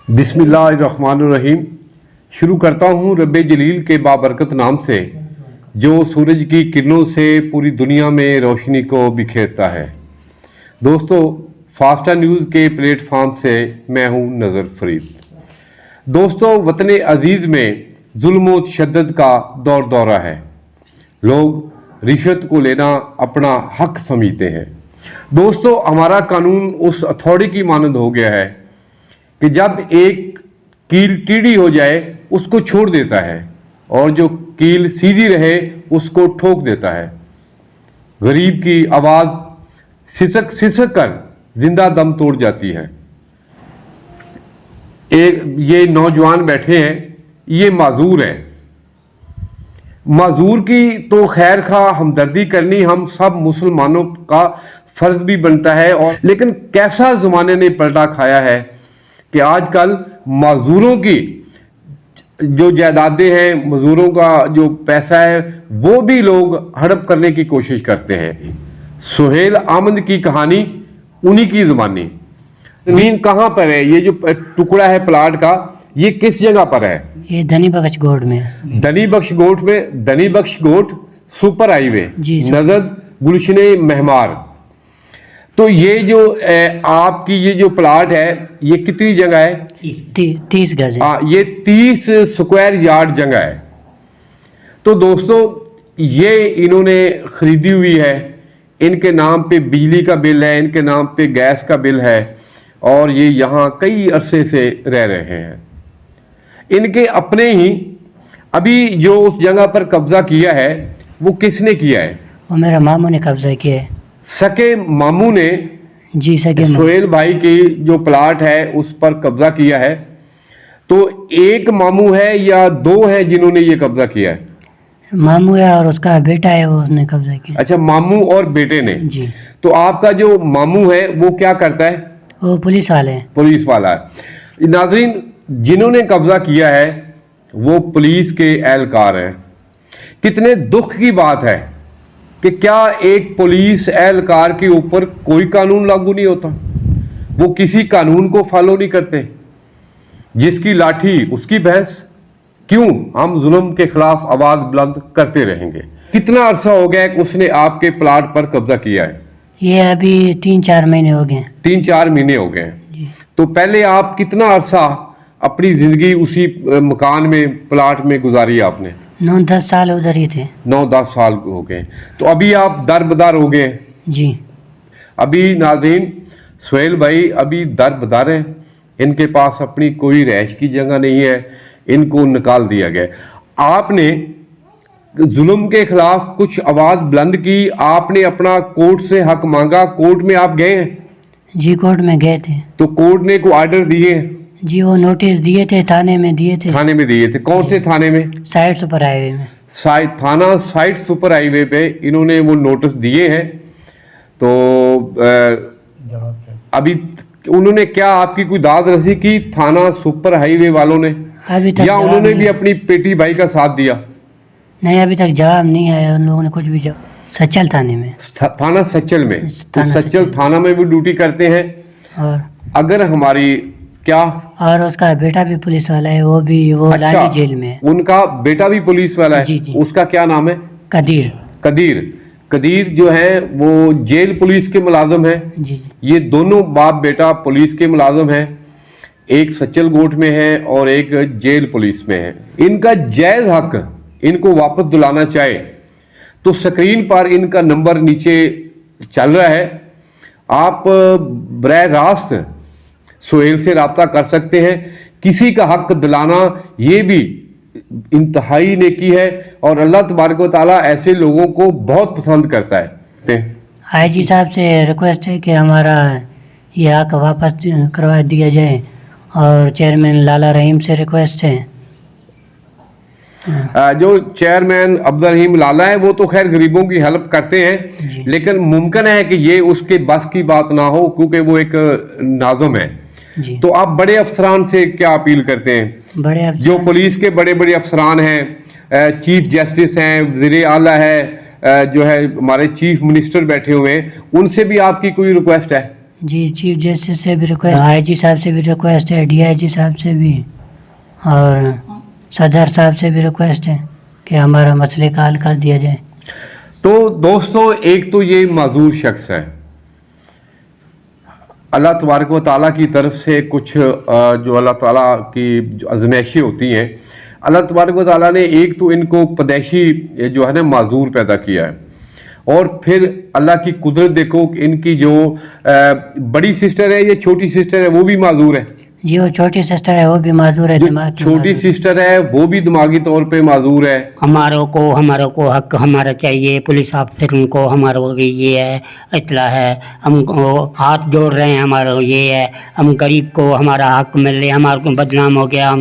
بسم اللہ الرحمن الرحیم. شروع کرتا ہوں رب جلیل کے بابرکت نام سے جو سورج کی کرنوں سے پوری دنیا میں روشنی کو بکھیرتا ہے. دوستو، فاسٹا نیوز کے پلیٹ فارم سے میں ہوں نظر فرید. دوستو، وطن عزیز میں ظلم و تشدد کا دور دورہ ہے. لوگ رشوت کو لینا اپنا حق سمجھتے ہیں. دوستو، ہمارا قانون اس اتھارٹی کی مانند ہو گیا ہے کہ جب ایک کیل ٹیڑھی ہو جائے اس کو چھوڑ دیتا ہے اور جو کیل سیدھی رہے اس کو ٹھوک دیتا ہے. غریب کی آواز سسک سسک کر زندہ دم توڑ جاتی ہے. یہ نوجوان بیٹھے ہیں، یہ معذور ہیں. معذور کی تو خیر خواہ ہمدردی کرنی ہم سب مسلمانوں کا فرض بھی بنتا ہے. اور لیکن کیسا زمانے نے پلٹا کھایا ہے کہ آج کل معذوروں کی جو جائیدادیں ہیں، معذوروں کا جو پیسہ ہے، وہ بھی لوگ ہڑپ کرنے کی کوشش کرتے ہیں. سہیل احمد کی کہانی انہی کی زبانی. زمین کہاں پر ہے؟ یہ جو ٹکڑا ہے پلاٹ کا، یہ کس جگہ پر ہے؟ یہ دنی بخش گوٹ میں. دنی بخش گوٹ میں. دنی بخش گوٹ سپر ہائی وے، نزد گلشن مہمار. تو یہ جو آپ کی یہ جو پلاٹ ہے، یہ کتنی جگہ ہے؟ 30 گز. یہ 30 سکوائر یارڈ جگہ ہے. تو دوستو، یہ انہوں نے خریدی ہوئی ہے. ان کے نام پہ بجلی کا بل ہے، ان کے نام پہ گیس کا بل ہے، اور یہ یہاں کئی عرصے سے رہ رہے ہیں. ان کے اپنے ہی ابھی جو اس جگہ پر قبضہ کیا ہے وہ کس نے کیا ہے؟ وہ میرا ماموں نے قبضہ کیا ہے. سکے ماموں نے جی سکے سہیل بھائی کی جو پلاٹ ہے اس پر قبضہ کیا ہے. تو ایک ماموں ہے یا دو ہے جنہوں نے یہ قبضہ کیا ہے؟ ماموں ہے اور اس کا بیٹا ہے، وہ اس نے قبضہ کیا. اچھا، ماموں اور بیٹے نے. جی. تو آپ کا جو ماموں ہے وہ کیا کرتا ہے؟ وہ پولیس والے ہیں. پولیس والا ہے. ناظرین، جنہوں نے قبضہ کیا ہے وہ پولیس کے اہلکار ہیں. کتنے دکھ کی بات ہے کہ کیا ایک پولیس اہلکار کے اوپر کوئی قانون لاگو نہیں ہوتا؟ وہ کسی قانون کو فالو نہیں کرتے. جس کی لاٹھی اس کی بھینس. کیوں ہم ظلم کے خلاف آواز بلند کرتے رہیں گے؟ کتنا عرصہ ہو گیا کہ اس نے آپ کے پلاٹ پر قبضہ کیا ہے؟ یہ ابھی 3-4 مہینے ہو گئے. 3-4 مہینے ہو گئے. جی. تو پہلے آپ کتنا عرصہ اپنی زندگی اسی مکان میں، پلاٹ میں گزاری آپ نے؟ 9-10 سال ادھر ہی تھے. 9-10 سال ہو گئے. تو ابھی آپ در بدر ہو گئے. جی. ابھی ناظرین، سہیل بھائی ابھی در بدر ہیں. ان کے پاس اپنی کوئی رہائش کی جگہ نہیں ہے. ان کو نکال دیا گیا. آپ نے ظلم کے خلاف کچھ آواز بلند کی، آپ نے اپنا کورٹ سے حق مانگا. کورٹ میں آپ گئے ہیں؟ جی کورٹ میں گئے تھے. تو کورٹ نے کوئی آرڈر دیے؟ جی وہ نوٹس دیے تھے، تھانے میں دیے تھے. تھانے میں دیے تھے؟ کون سے تھانے میں؟ سائٹ سپر ہائی وے میں. تھانہ سائٹ سپر ہائی وے پہ انہوں نے وہ نوٹس دیے ہیں. تو ابھی انہوں نے کیا آپ کی کوئی داد رسی کی تھانہ سپر ہائی وے والوں نے، ابھی تک یا انہوں نے بھی اپنی پیٹی بھائی کا ساتھ دیا؟ نہیں، ابھی تک جواب نہیں آیا ان لوگوں نے کچھ بھی. سچل تھانے میں. تھانہ سچل میں. سچل تھانہ میں بھی ڈیوٹی کرتے ہیں. اور اگر ہماری کیا، اور اس کا بیٹا بھی پولیس والا ہے، وہ بھی وہ لالی جیل میں ہے. ان کا بیٹا بھی پولیس والا ہے؟ جی جی. اس کا کیا نام ہے؟ قدیر. قدیر جو ہے وہ جیل پولیس کے ملازم ہیں. جی. یہ دونوں باپ بیٹا پولیس کے ملازم ہیں. ایک سچل گوٹ میں ہے اور ایک جیل پولیس میں ہے. ان کا جائز حق ان کو واپس دلانا چاہے تو سکرین پر ان کا نمبر نیچے چل رہا ہے. آپ براہ راست سہیل سے رابطہ کر سکتے ہیں. کسی کا حق دلانا یہ بھی انتہائی نیکی ہے، اور اللہ تبارک و تعالیٰ ایسے لوگوں کو بہت پسند کرتا ہے. آئی جی صاحب سے ریکویسٹ ہے کہ ہمارا یہ حق واپس کروا دیا جائے، اور چیئرمین لالا رحیم سے ریکویسٹ ہے. جو چیئرمین عبدالرحیم لالا ہے وہ تو خیر غریبوں کی ہیلپ کرتے ہیں. جی. لیکن ممکن ہے کہ یہ اس کے بس کی بات نہ ہو، کیونکہ وہ ایک ناظم ہے. جی. تو آپ بڑے افسران سے کیا اپیل کرتے ہیں؟ بڑے جو پولیس کے بڑے بڑے افسران ہیں، چیف جسٹس ہیں، وزیر اعلیٰ ہے، جو ہے ہمارے چیف منسٹر بیٹھے ہوئے ہیں، ان سے بھی آپ کی کوئی ریکویسٹ ہے؟ جی چیف جسٹس سے بھی ریکویسٹ، آئی جی صاحب سے بھی ریکویسٹ ہے، ڈی آئی جی صاحب سے بھی، اور صدر صاحب سے بھی ریکویسٹ ہے کہ ہمارا مسئلے کا حل کر دیا جائے۔ تو دوستو، ایک تو یہ معذور شخص ہے، اللہ تبارک و تعالیٰ کی طرف سے کچھ جو اللہ تعالیٰ کی آزمائشیں ہوتی ہیں، اللہ تبارک و تعالیٰ نے ایک تو ان کو پیدائشی جو ہے نا معذور پیدا کیا ہے، اور پھر اللہ کی قدرت دیکھو کہ ان کی جو بڑی سسٹر ہے یا چھوٹی سسٹر ہے وہ بھی معذور ہے، جی وہ چھوٹی سسٹر ہے وہ بھی معذور ہے، جو دماغی چھوٹی معذور۔ سسٹر ہے وہ بھی دماغی طور پہ معذور ہے۔ ہماروں کو حق ہمارا چاہیے، پولیس افسروں کو ہمارا یہ ہے اطلاع ہے، ہم کو ہاتھ جوڑ رہے ہیں، ہمارا یہ ہے، ہم غریب کو ہمارا حق مل رہے، ہمارا کو بدنام ہو گیا،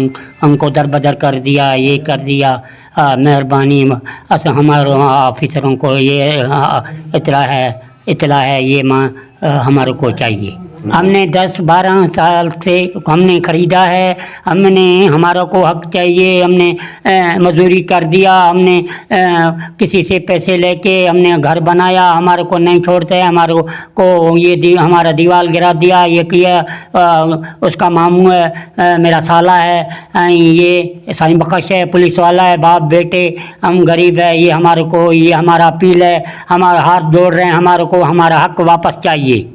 ہم کو در بدر کر دیا، یہ کر دیا، مہربانی ہمارے آفیسروں کو یہ اطلاع ہے، یہ ہمارے کو چاہیے۔ ہم نے 10-12 سال سے ہم نے خریدا ہے، ہمارا کو حق چاہیے، ہم نے مزدوری کر دیا، ہم نے کسی سے پیسے لے کے ہم نے گھر بنایا، ہمارے کو نہیں چھوڑتے، ہمارے کو یہ ہمارا دیوال گرا دیا، یہ کیا، اس کا ماموں ہے، میرا سالہ ہے، یہ سائیں بخش ہے، پولیس والا ہے، باپ بیٹے، ہم غریب ہے، یہ ہمارے کو یہ ہمارا اپیل ہے، ہمارا ہاتھ جوڑ رہے ہیں، ہمارے کو ہمارا حق واپس چاہیے۔